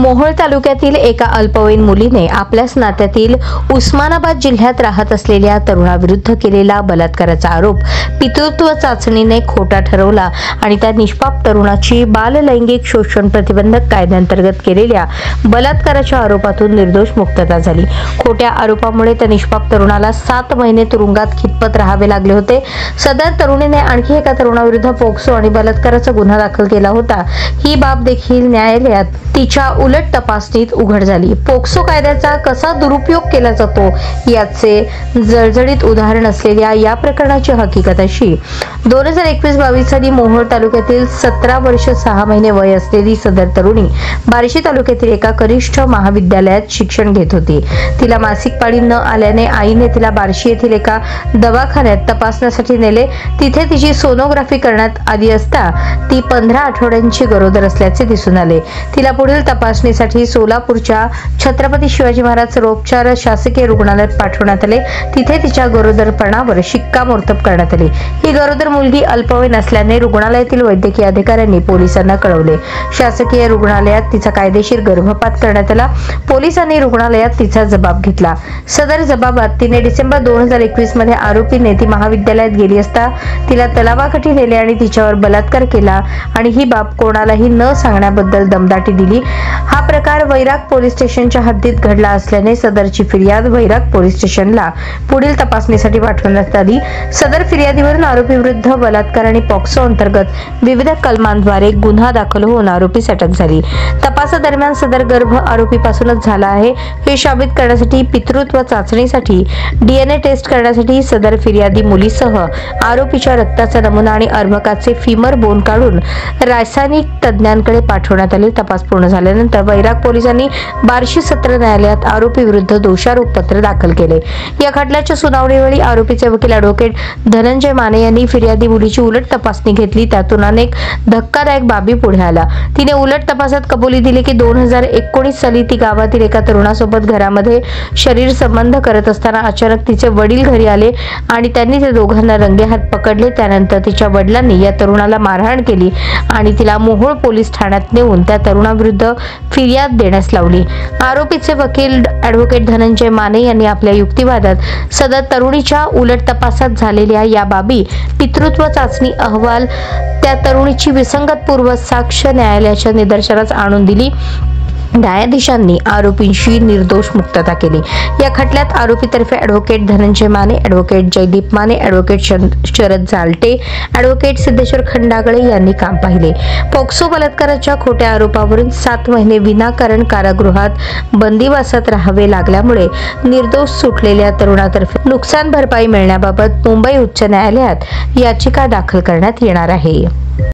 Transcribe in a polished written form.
मोहोळ तालुक्यातील एका अल्पवयीन मुलीने आपल्याच नात्यातील उस्मानाबाद जिल्ह्यात राहत असलेल्या तरुणाविरुद्ध केलेला बलात्काराचा आरोप पितृत्व चाचणीने खोटा ठरवला आणि त्या निष्पाप तरुणाची बाललैंगिक शोषण प्रतिबंधक कायद्याअंतर्गत केलेल्या बलात्काराच्या आरोपातून निर्दोष मुक्तता झाली। खोट्या आरोपामुळे त्या निष्पाप तरुणाला 7 महिने तुरुंगात खितपत राहावे लागले होते। सदर तरुणीने आणखी एका तरुणाविरुद्ध पोक्सो आणि बलात्काराचा गुन्हा दाखल केला होता। ही बाब देखील न्यायालयात तिच्या उलट तपासणीत उघड झाली। पोक्सो कायद्याचा कसा दुरुपयोग केला जातो याचे जळजळीत उदाहरण असलेल्या या प्रकरणाची हकीकत अशी 2021-22 साली मोहोळ तालुक्यातील 17 वर्ष 6 महिने वय असलेली सदर तरुणी बार्शी तालुक्यातील एका कनिष्ठ महाविद्यालयात शिक्षण घेत होती। तिला मासिक पाळी न आल्याने आईने तिला बार्शी येथील एका दवाखान्यात तपासण्यासाठी नेले। तिथे तिची सोनोग्राफी करण्यात आली असता ती 15 आठवड्यांची गरोदर असल्याचे दिसून आले। तिला पुढील तपासणीसाठी सोलापूरच्या छत्रपती शिवाजी महाराज सर्वोपचार शासकीय रुग्णालयात पाठवण्यात आले। तिथे तिच्या गरोदरपणावर शिक्कामोर्तब करण्यात आले। ही गरोदर मुलगी अल्पवयीन असल्याने रुग्णालयातील वैद्यकीय अधिकाऱ्यांनी पोलिसांना कळवले। शासकीय रुग्णालयात तिचा कायदेशीर गर्भपात करण्यात आला। पोलिसांनी रुग्णालयात तिचा जबाब घेतला। सदर जबाबात तिने डिसेंबर 2021 मध्ये आरोपीने ती महाविद्यालयात गेली असता तिला तलावाकाठी नेले आणि तिच्यावर बलात्कार केला आणि ही बाब कोणालाही न सांगण्याबद्दल दमदाटी दिली। हा प्रकार वैराग पोलीस स्टेशनच्या हद्दीत घडला असल्याने सदरची फिर्याद वैराग पोलीस स्टेशनला पुढील तपासणीसाठी पाठवण्यात आली। सदर फिर्यादीवरून आरोपी विरुद्ध बलात्कार आणि पॉक्सो अंतर्गत विविध कलमांद्वारे गुन्हा दाखल होऊन आरोपीस अटक झाली। तपासादरम्यान सदर गर्भ आरोपीपासूनच झाला आहे हे साबित करण्यासाठी पितृत्व चाचणीसाठी DNA टेस्ट करण्यासाठी सदर फिर्यादी मुलीसह आरोपीच्या रक्ताचा नमुना आणि अर्भकाचे फिमर बोन काढून रासायनिक तज्ञांकडे पाठवण्यात आले। तपास पूर्ण झाल्यानंतर वैराग पोलिसांनी बार्शी सत्र न्यायालयात आरोपी विरुद्ध दोषारोप पत्र दाखल केले। या खटल्याच्या सुनावणीवेळी आरोपीचे वकील ॲडव्होकेट धनंजय माने यांनी फिर्यादी मुलीची उलट तपासणी घेतली। त्यातून अनेक धक्कादायक बाबी पुढे आल्या। तिने उलट तपासात कबुली दिली की 2019 साली ती गावातील एका तरुणासोबत घरामध्ये शरीर संबंध करत असताना अचानक तिचे वडील घरी आले आणि त्यांनी त्या दोघांना रंगेहात पकडले। त्यानंतर तिच्या वडिलांनी या तरुणाला मारहाण केली आणि तिला मोहोळ पोलीस ठाण्यात नेऊन त्या तरुणाविरुद्ध फिर्याद देण्यास लावली। आरोपीचे वकील ॲडव्होकेट धनंजय माने यांनी आपल्या युक्तिवादात सदर तरुणीच्या उलट तपासात झालेल्या या बाबी, पितृत्व चाचणी अहवाल, त्या तरुणीची विसंगत पूर्व साक्ष न्यायालयाच्या निदर्शनास आणून दिली। न्यायाधीशांनी आरोपींची निर्दोष मुक्तता केली। या खटल्यात आरोपीतर्फे advocate Dhananjay Mane, advocate Jaydeep Mane, advocate Sharad Jalte, advocate Siddheshwar Khandagale यांनी काम पाहिले। पोक्सो बलात्काराच्या खोट्या आरोपावरून 7 महिने विनाकारण कारागृहात बंदिवासात राहावे लागल्यामुळे निर्दोष सुटलेल्या तरुणातर्फे नुकसान भरपाई मिळण्याबाबत मुंबई उच्च न्यायालयात याचिका दाखल करण्यात येणार आहे।